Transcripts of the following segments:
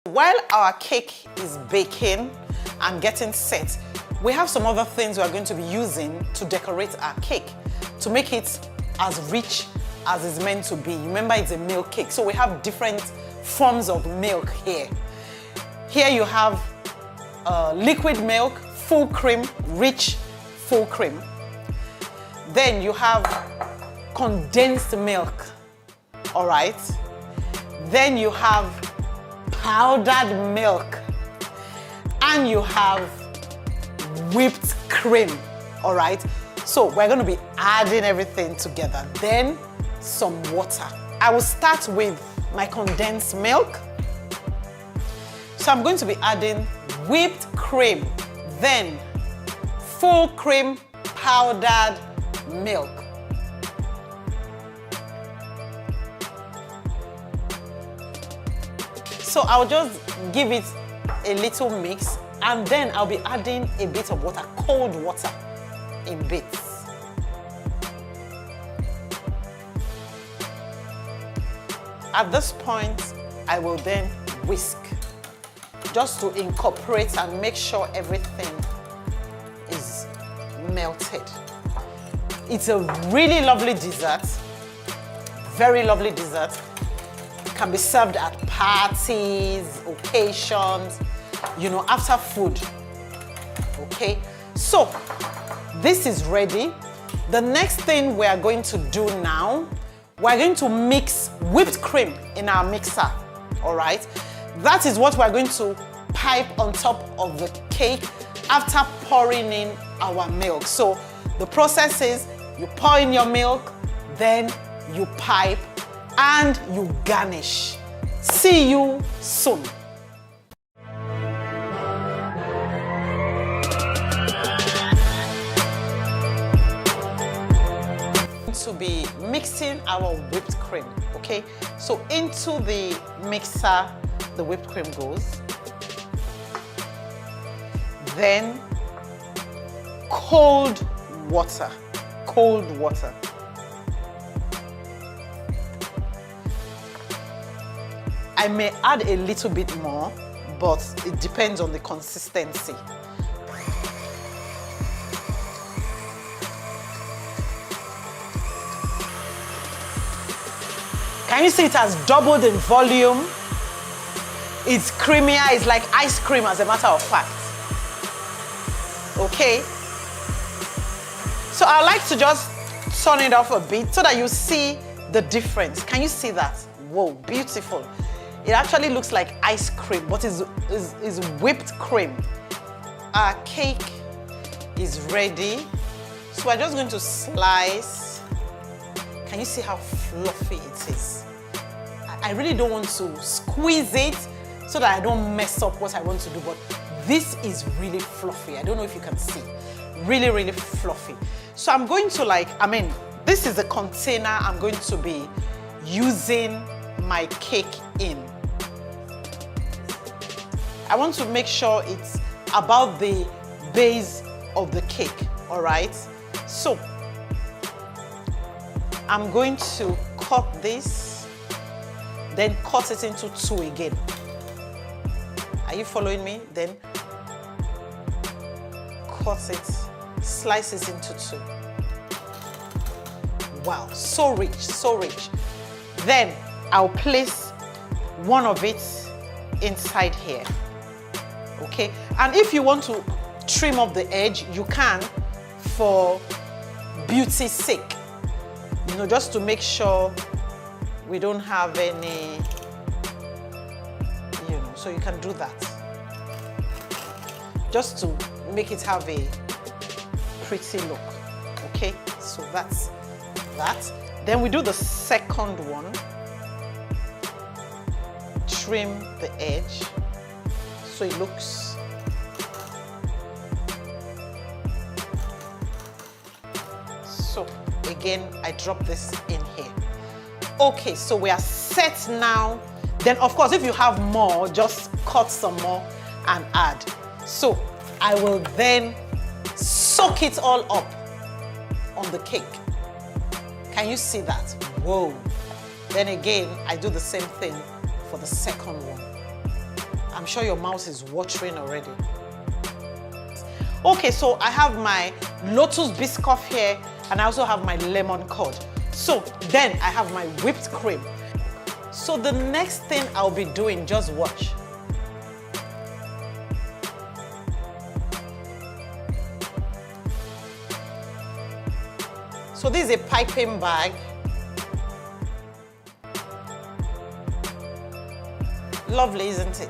While our cake is baking and getting set, we have some other things we are going to be using to decorate our cake to make it as rich as it's meant to be. Remember, it's a milk cake, so we have different forms of milk here. Here you have liquid milk, full cream, rich full cream. Then you have condensed milk, all right? Then you have powdered milk, and you have whipped cream, all right? So we're going to be adding everything together. Then some water. I will start with my condensed milk. So I'm going to be adding whipped cream, then full cream powdered milk. So I'll just give it a little mix, and then I'll be adding a bit of water, cold water in bits. At this point, I will then whisk just to incorporate and make sure everything is melted. It's a really lovely dessert, very lovely dessert. It can be served at parties, occasions, you know, after food. Okay, so this is ready. The next thing we are going to do now, we're going to mix whipped cream in our mixer, all right? That is what we're going to pipe on top of the cake after pouring in our milk. So the process is you pour in your milk, then you pipe, and you garnish. See you soon. To be mixing our whipped cream, okay? So into the mixer, the whipped cream goes. Then cold water, cold water. I may add a little bit more, but it depends on the consistency. Can you see it has doubled in volume? It's creamier, it's like ice cream as a matter of fact. Okay? So I like to just turn it off a bit so that you see the difference. Can you see that? Whoa, beautiful. It actually looks like ice cream, but it's whipped cream. Our cake is ready. So we're just going to slice. Can you see how fluffy it is? I really don't want to squeeze it so that I don't mess up what I want to do, but this is really fluffy. I don't know if you can see. Really, really fluffy. So I'm going to this is the container I'm going to be using my cake in. I want to make sure it's about the base of the cake, all right? So I'm going to cut this, then cut it into two again. Are you following me? Then cut it, slice it into two. Wow, so rich, so rich. Then I'll place one of it inside here, okay? And if you want to trim off the edge, you can, for beauty's sake. You know, just to make sure we don't have any, you know, so you can do that. Just to make it have a pretty look, okay? So that's that. Then we do the second one. Trim the edge so it looks so. Again, I drop this in here. Okay, so we are set now. Then of course, if you have more, just cut some more and add. So I will then soak it all up on the cake. Can you see that? Whoa. Then again, I do the same thing for the second one. I'm sure your mouth is watering already. Okay, so I have my Lotus Biscoff here, and I also have my lemon curd. So then I have my whipped cream. So the next thing I'll be doing, just watch. So this is a piping bag. Lovely, isn't it?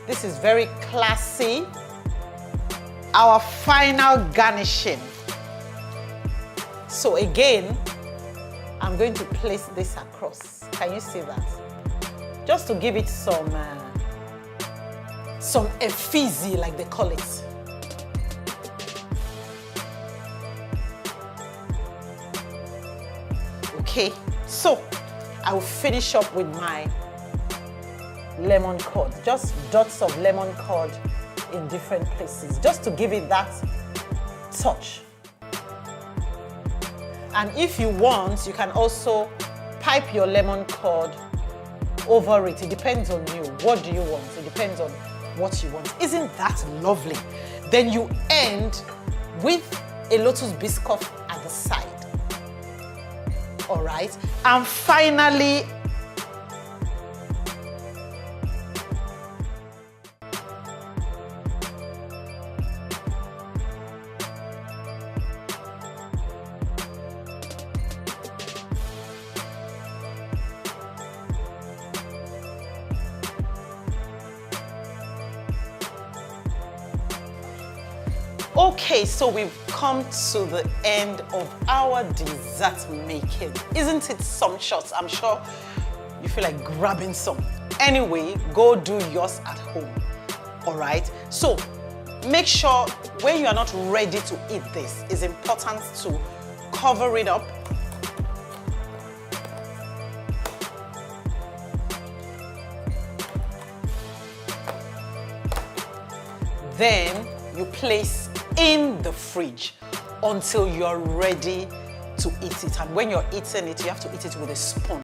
This is very classy. Our final garnishing. So again, I'm going to place this across. Can you see that? Just to give it some effigy, like they call it. Okay, so I will finish up with my lemon curd, just dots of lemon curd in different places, just to give it that touch. And if you want, you can also pipe your lemon curd over it. It depends on you. What do you want? It depends on what you want. Isn't that lovely? Then you end with a Lotus Biscoff at the side. All right, and finally, okay, so we've come to the end of our dessert making. Isn't it sumptuous? I'm sure you feel like grabbing some. Anyway, go do yours at home. All right? So make sure when you are not ready to eat this, it's important to cover it up. Then you place in the fridge until you're ready to eat it. And when you're eating it, you have to eat it with a spoon.